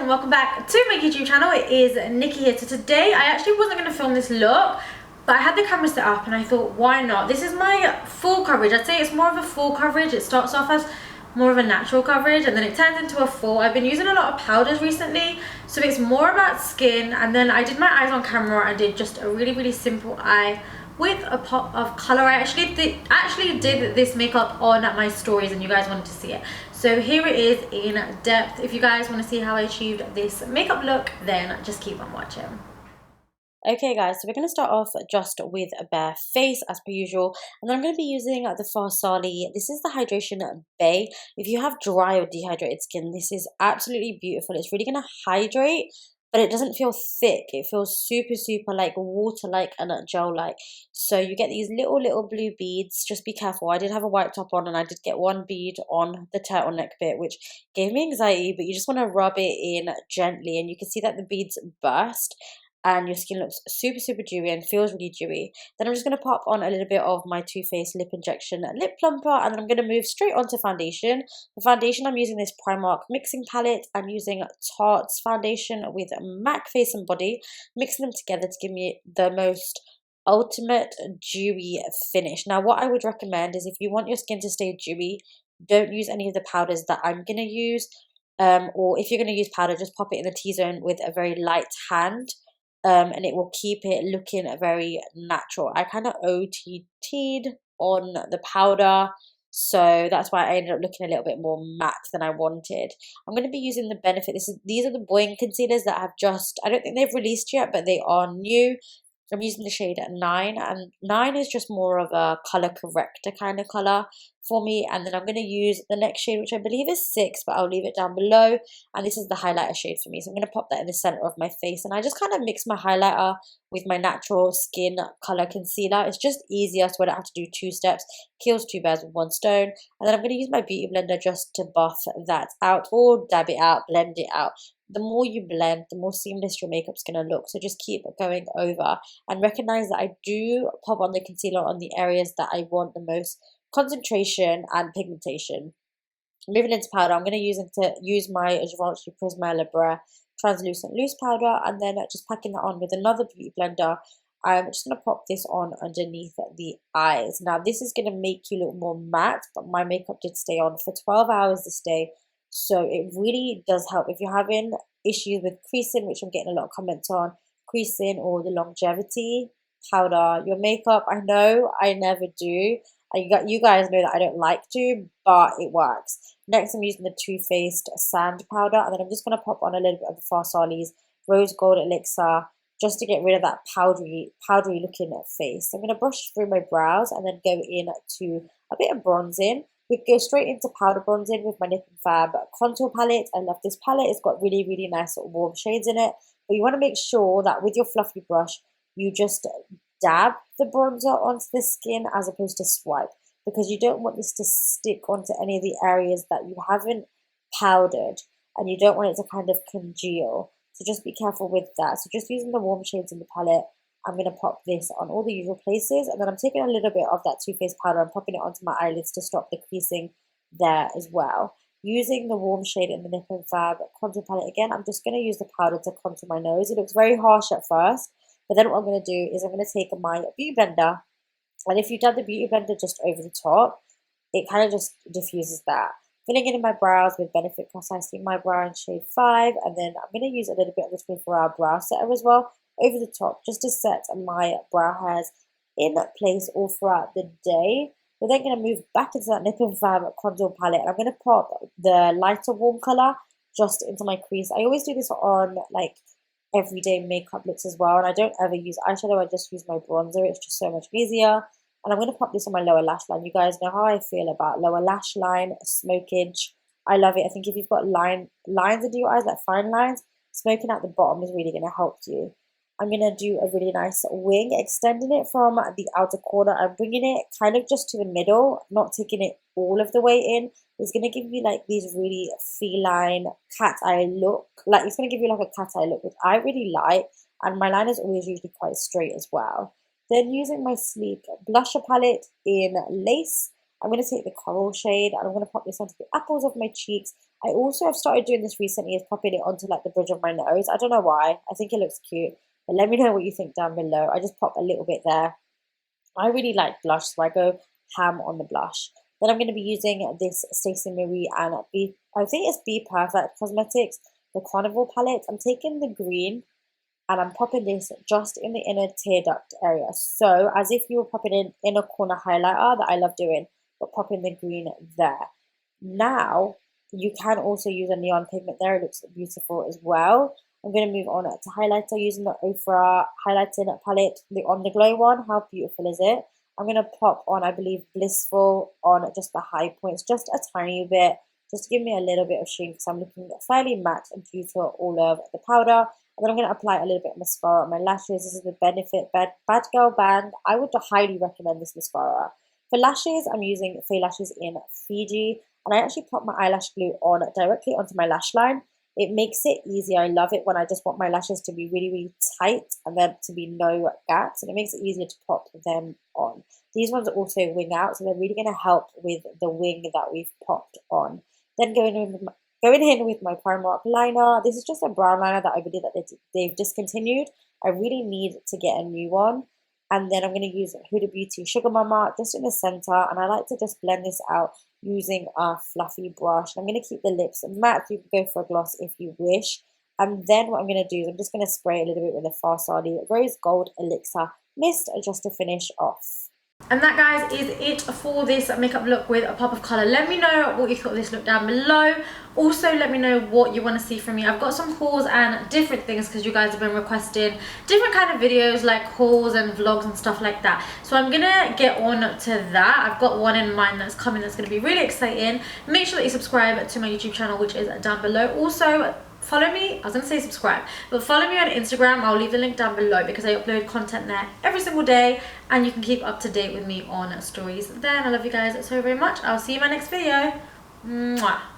and welcome back to my YouTube channel. It is Nikki here. So today I actually wasn't going to film this look, but I had the camera set up and I thought, why not? This is my full coverage. I'd say it's more of a full coverage. It starts off as more of a natural coverage and then it turns into a full. I've been using a lot of powders recently, so it's more about skin. And then I did my eyes on camera and did just a really simple eye with a pop of color. I actually did this makeup on my stories and you guys wanted to see it, so here it is in depth. If you guys want to see how I achieved this makeup look, then just keep on watching. Okay guys, so we're going to start off just with a bare face as per usual, and then I'm going to be using the farsali. This is the hydration bay. If you have dry or dehydrated skin, this is absolutely beautiful. It's really going to hydrate, but it doesn't feel thick. It feels super like water-like and gel-like. So you get these little blue beads. Just be careful. I did have a white top on and I did get one bead on the turtleneck bit, which gave me anxiety, but you just want to rub it in gently and you can see that the beads burst and your skin looks super dewy and feels really dewy. Then I'm just going to pop on a little bit of my Too Faced Lip Injection Lip Plumper, and then I'm going to move straight onto foundation. The foundation, I'm using this Primark mixing palette. I'm using Tarte's foundation with MAC Face and Body, mixing them together to give me the most ultimate dewy finish. Now what I would recommend is if you want your skin to stay dewy, don't use any of the powders that I'm going to use, or if you're going to use powder, just pop it in the T-zone with a very light hand. And it will keep it looking very natural. I kind of OTT'd on the powder, so that's why I ended up looking a little bit more matte than I wanted. I'm going to be using the Benefit. These are the Boing concealers that have just, I don't think they've released yet, but they are new. I'm using the shade 9, and 9 is just more of a color corrector kind of color for me. And then I'm going to use the next shade, which I believe is 6, but I'll leave it down below. And this is the highlighter shade for me, so I'm going to pop that in the center of my face. And I just kind of mix my highlighter with my natural skin color concealer. It's just easier, so I don't have to do 2 steps. Kills 2 birds with 1 stone. And then I'm going to use my beauty blender just to buff that out, or dab it out, blend it out. The more you blend, the more seamless your makeup's going to look. So just keep going over and recognize that I do pop on the concealer on the areas that I want the most concentration and pigmentation. Moving into powder, I'm going to use my Givenchy Prisme Libre translucent loose powder, and then just packing that on with another beauty blender. I'm just going to pop this on underneath the eyes. Now this is going to make you look more matte, but my makeup did stay on for 12 hours this day. So it really does help if you're having issues with creasing, which I'm getting a lot of comments on, creasing or the longevity. Powder your makeup. I know I never do. You guys know that I don't like to, but it works. Next, I'm using the Too Faced Sand Powder, and then I'm just going to pop on a little bit of the Farsali's Rose Gold Elixir just to get rid of that powdery looking face. I'm going to brush through my brows and then go into a bit of bronzing. We go straight into powder bronzing with my Nip and Fab contour palette. I love this palette. It's got really nice warm shades in it. But you want to make sure that with your fluffy brush, you just dab the bronzer onto the skin as opposed to swipe, because you don't want this to stick onto any of the areas that you haven't powdered, and you don't want it to kind of congeal. So just be careful with that. So just using the warm shades in the palette, I'm going to pop this on all the usual places, and then I'm taking a little bit of that Too Faced powder and popping it onto my eyelids to stop the creasing there as well. Using the warm shade in the Nip and Fab contour palette again, I'm just going to use the powder to contour my nose. It looks very harsh at first, but then what I'm going to do is I'm going to take my beauty blender, and if you've done the beauty blender just over the top, it kind of just diffuses that. Filling in my brows with Benefit Precisely My Brow in shade 5, and then I'm going to use a little bit of the 24-hour brow setter as well over the top, just to set my brow hairs in place all throughout the day. We're then going to move back into that Nip and Fab contour palette, and I'm going to pop the lighter warm color just into my crease. I always do this on like everyday makeup looks as well, and I don't ever use eyeshadow. I just use my bronzer. It's just so much easier. And I'm going to pop this on my lower lash line. You guys know how I feel about lower lash line smokage. I love it. I think if you've got lines under your eyes, like fine lines, smoking at the bottom is really going to help you. I'm going to do a really nice wing, extending it from the outer corner. I'm bringing it kind of just to the middle, not taking it all of the way in. It's going to give you like these really feline cat eye look. Like it's going to give you like a cat eye look, which I really like. And my line is always usually quite straight as well. Then using my sleek blusher palette in Lace, I'm going to take the coral shade and I'm going to pop this onto the apples of my cheeks I also have started doing this recently, is popping it onto like the bridge of my nose. I don't know why. I think it looks cute. But let me know what you think down below. I just pop a little bit there. I really like blush, so I go ham on the blush. Then I'm going to be using this Stacey Marie and I think it's Bperfect Cosmetics, the Carnival palette. I'm taking the green and I'm popping this just in the inner tear duct area. So as if you were popping in inner corner highlighter that I love doing, but popping the green there. Now, you can also use a neon pigment there. It looks beautiful as well. I'm going to move on to highlighter using the Okra highlighting palette, the On The Glow one. How beautiful is it? I'm going to pop on, I believe, Blissful on just the high points, just a tiny bit, just to give me a little bit of sheen because I'm looking fairly matte due to all of the powder. And then I'm going to apply a little bit of mascara on my lashes. This is the Benefit Bad Girl Band. I would highly recommend this mascara. For lashes, I'm using Faye lashes in Fiji. And I actually pop my eyelash glue on directly onto my lash line. It makes it easier. I love it when I just want my lashes to be really, really tight and then to be no gaps. And it makes it easier to pop them on. These ones are also wing out, so they're really going to help with the wing that we've popped on. Then going in with my Primark liner. This is just a brown liner that I believe that they've discontinued. I really need to get a new one. And then I'm going to use Huda Beauty Sugar Mama just in the center. And I like to just blend this out using a fluffy brush. I'm going to keep the lips matte. You can go for a gloss if you wish. And then what I'm going to do is I'm just going to spray a little bit with the farsali Rose Gold Elixir Mist just to finish off. And that, guys, is it for this makeup look with a pop of colour. Let me know what you thought of this look down below. Also, let me know what you want to see from me. I've got some hauls and different things because you guys have been requesting different kind of videos like hauls and vlogs and stuff like that. So I'm going to get on to that. I've got one in mind that's coming that's going to be really exciting. Make sure that you subscribe to my YouTube channel, which is down below. Also, follow me, I was going to say subscribe, but follow me on Instagram. I'll leave the link down below because I upload content there every single day and you can keep up to date with me on stories there. And I love you guys so very much. I'll see you in my next video. Mwah.